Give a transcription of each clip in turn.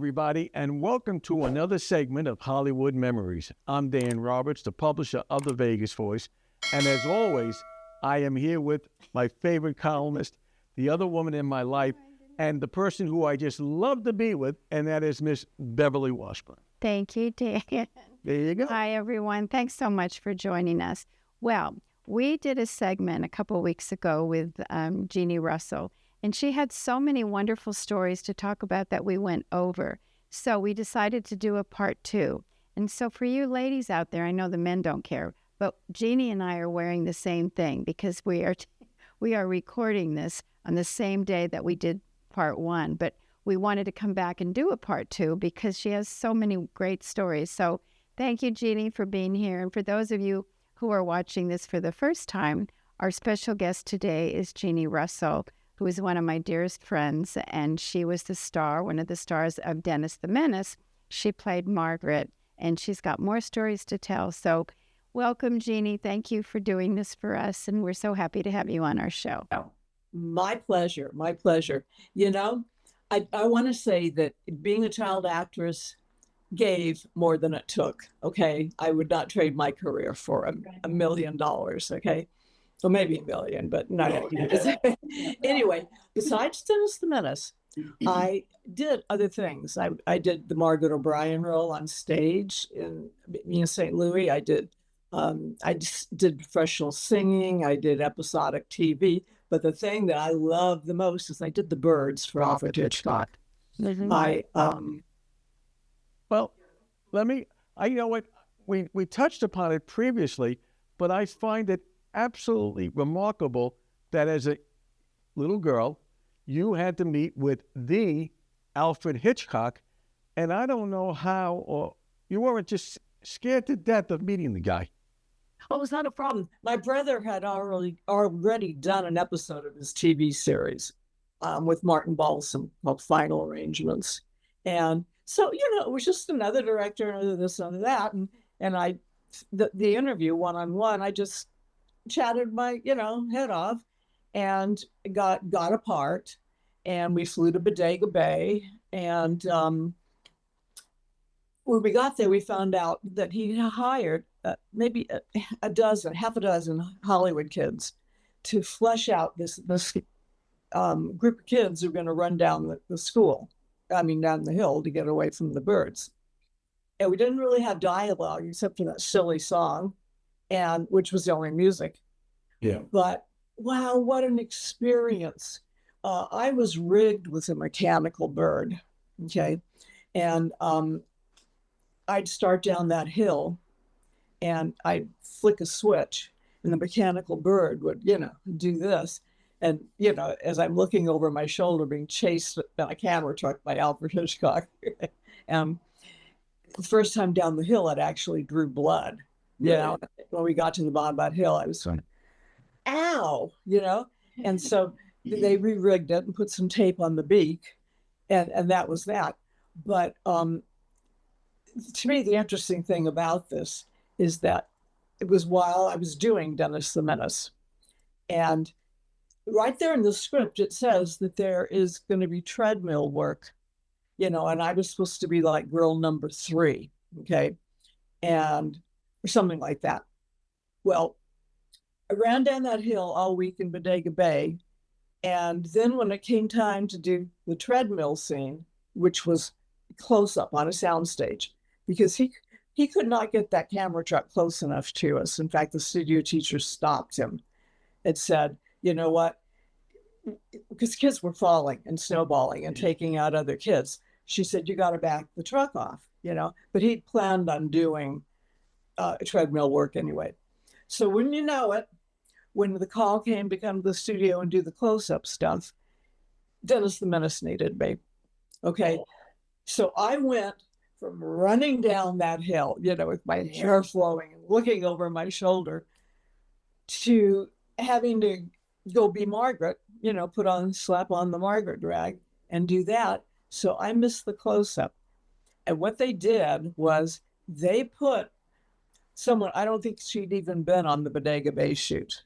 everybody, and welcome to another segment of Hollywood Memories. I'm Dan Roberts, the publisher of the Vegas Voice, and as always, I am here with my favorite columnist, the other woman in my life, and the person who I just love to be with, and that is Miss Beverly Washburn. Thank you, Dan. There you go. Hi, everyone. Thanks so much for joining us. Well, we did a segment a couple weeks ago with Jeannie Russell, and she had so many wonderful stories to talk about that we went over. So we decided to do a part 2. And so for you ladies out there, I know the men don't care, but Jeannie and I are wearing the same thing because we are recording this on the same day that we did part 1. But we wanted to come back and do a part 2 because she has so many great stories. So thank you, Jeannie, for being here. And for those of you who are watching this for the first time, our special guest today is Jeannie Russell, who is one of my dearest friends, and she was the star, one of the stars of Dennis the Menace. She played Margaret, and she's got more stories to tell. So welcome, Jeannie. Thank you for doing this for us, and we're so happy to have you on our show. Oh, my pleasure. My pleasure. You know, I want to say that being a child actress gave more than it took, okay? I would not trade my career for $1 million, okay? Or maybe $1 million, but not. Anyway, besides Dennis the Menace, I did other things. I did the Margaret O'Brien role on stage in St. Louis. I just did professional singing. I did episodic TV. But the thing that I love the most is I did the birds for Alfred Hitchcock. Mm-hmm. Well, you know what, we touched upon it previously, but I find it absolutely remarkable that as a little girl, you had to meet with the Alfred Hitchcock, and I don't know how, or you weren't just scared to death of meeting the guy. Oh, it's not a problem. My brother had already done an episode of his TV series with Martin Balsam called Final Arrangements. And so, it was just another director, another this, another that. And the interview one-on-one, I just chatted my, head off and got a part. And we flew to Bodega Bay. And when we got there, we found out that he hired maybe half a dozen Hollywood kids to flesh out this group of kids who are going to run down the school. Down the hill to get away from the birds. And we didn't really have dialogue except for that silly song, which was the only music. Yeah. But wow, what an experience. I was rigged with a mechanical bird, okay? And I'd start down that hill and I'd flick a switch and the mechanical bird would, do this. And, as I'm looking over my shoulder being chased by a camera truck by Alfred Hitchcock, the first time down the hill, it actually drew blood. When we got to the bottom of that hill, I was going, ow, And so they re-rigged it and put some tape on the beak, and that was that. But to me, the interesting thing about this is that it was while I was doing Dennis the Menace. And right there in the script, it says that there is going to be treadmill work, and I was supposed to be like girl number 3, okay? Or something like that. Well, I ran down that hill all week in Bodega Bay. And then when it came time to do the treadmill scene, which was close up on a soundstage, because he could not get that camera truck close enough to us. In fact, the studio teacher stopped him and said, you know what? Because kids were falling and snowballing and taking out other kids. She said, you got to back the truck off, but he'd planned on doing treadmill work anyway. So wouldn't you know it, when the call came to come to the studio and do the close-up stuff, Dennis the Menace needed me. Okay. So I went from running down that hill, with my hair flowing and looking over my shoulder, to having to go be Margaret, slap on the Margaret drag and do that. So I missed the close-up. And what they did was they put someone, I don't think she'd even been on the Bodega Bay shoot,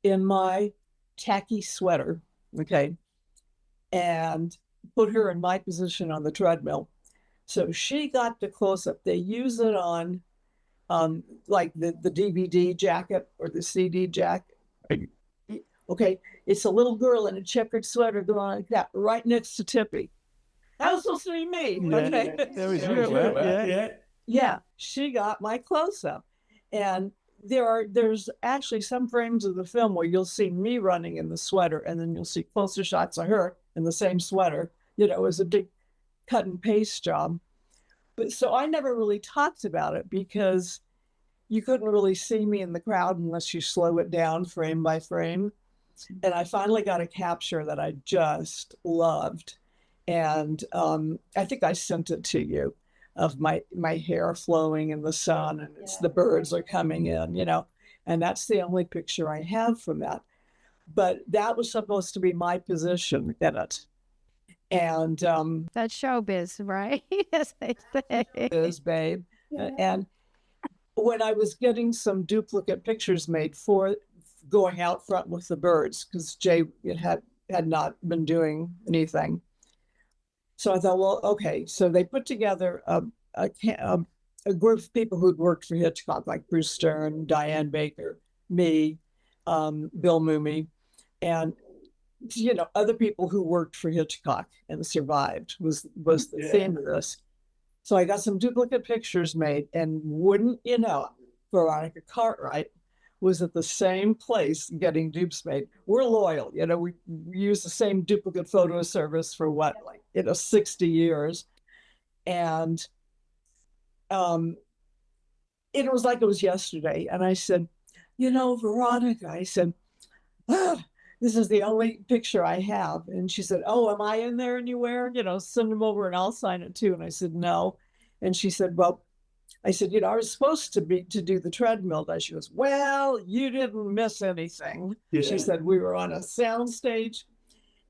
in my tacky sweater, okay? And put her in my position on the treadmill. So she got the close up. They use it on like the DVD jacket or the CD jacket. Okay, it's a little girl in a checkered sweater going like that, right next to Tippy. That was supposed to be me. Yeah, Okay. that was you, right? Yeah. Yeah, she got my close up. And there's actually some frames of the film where you'll see me running in the sweater, and then you'll see closer shots of her in the same sweater. It was a big cut and paste job. But so I never really talked about it because you couldn't really see me in the crowd unless you slow it down frame by frame. And I finally got a capture that I just loved. And I think I sent it to you, of my hair flowing in the sun, and it's the birds are coming in, and that's the only picture I have from that. But that was supposed to be my position in it. And That's showbiz, right? As they say. is babe. And when I was getting some duplicate pictures made for going out front with the birds, because Jay had not been doing anything. So I thought, well, okay. So they put together a group of people who'd worked for Hitchcock, like Bruce Stern, Diane Baker, me, Bill Mumy, and other people who worked for Hitchcock and survived was the theme of this. So I got some duplicate pictures made, and wouldn't you know, Veronica Cartwright was at the same place getting dupes made. We're loyal, we use the same duplicate photo service for 60 years. And it was like it was yesterday. And I said, Veronica, I said, this is the only picture I have. And she said, oh, am I in there anywhere? Send them over and I'll sign it too. And I said, no. And she said, well, I said, I was supposed to do the treadmill. And she goes, well, you didn't miss anything. Yeah. She said, we were on a sound stage,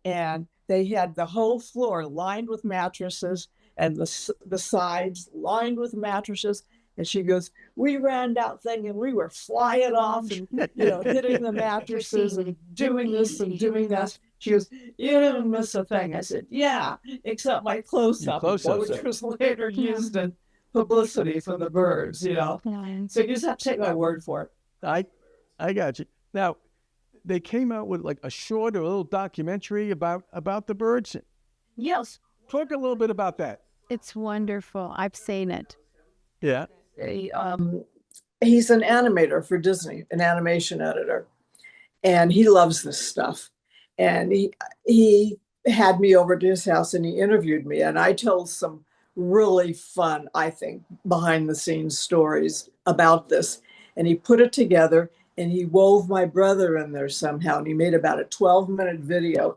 and they had the whole floor lined with mattresses, and the sides lined with mattresses. And she goes, we ran that thing and we were flying off and, hitting the mattresses and doing this and doing that. She goes, you didn't miss a thing. I said, yeah, except my close-up, which was later used in publicity for the birds, So you just have to take my word for it. I got you. Now, they came out with like a short or a little documentary about the birds. Yes. Talk a little bit about that. It's wonderful. I've seen it. Yeah. He's an animator for Disney, an animation editor, and he loves this stuff. And he had me over to his house and he interviewed me, and I told some really fun, I think, behind the scenes stories about this. And he put it together, and he wove my brother in there somehow, and he made about a 12-minute video.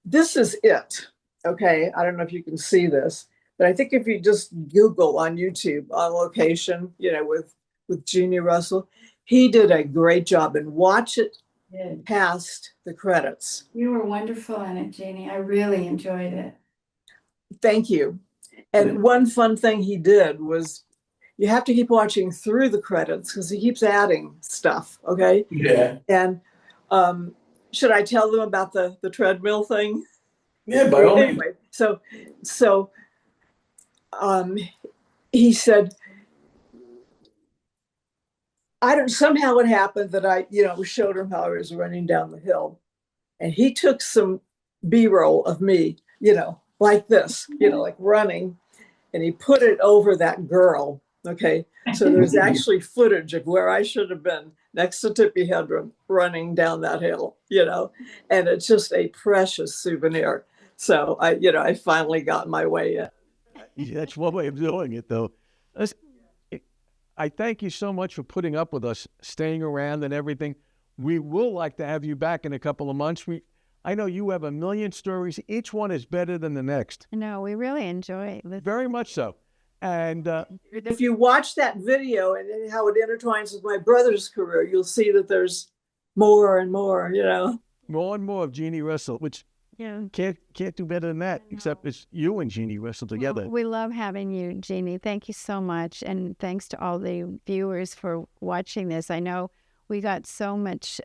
This is it. Okay. I don't know if you can see this, but I think if you just Google on YouTube On Location, with Jeannie Russell, he did a great job, and watch it past the credits. You were wonderful in it, Jeannie. I really enjoyed it. Thank you. And one fun thing he did was, you have to keep watching through the credits because he keeps adding stuff. Okay. Yeah. And should I tell them about the treadmill thing? Yeah, by all means. Anyway, so he said, somehow it happened that I, showed him how I was running down the hill, and he took some B-roll of me, like this, like running, and he put it over that girl. Okay. So there's actually footage of where I should have been next to Tippi Hedren running down that hill, and it's just a precious souvenir. So I finally got my way in. Yeah, that's one way of doing it, though. I thank you so much for putting up with us, staying around and everything. We will like to have you back in a couple of months. I know you have a million stories. Each one is better than the next. No, we really enjoy it. Very much so. And if you watch that video and how it intertwines with my brother's career, you'll see that there's more and more, More and more of Jeannie Russell, which can't do better than that, except it's you and Jeannie Russell together. Well, we love having you, Jeannie. Thank you so much. And thanks to all the viewers for watching this. I know we got so much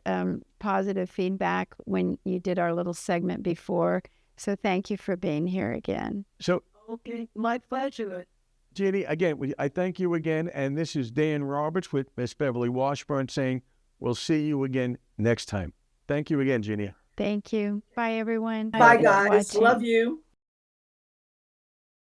positive feedback when you did our little segment before So thank you for being here again. So, Okay, my pleasure. Jeannie, again, I thank you again. And this is Dan Roberts with Miss Beverly Washburn saying, we'll see you again next time. Thank you again, Jeannie. Thank you. Bye, everyone. Bye, Thank you for guys. watching. Love you.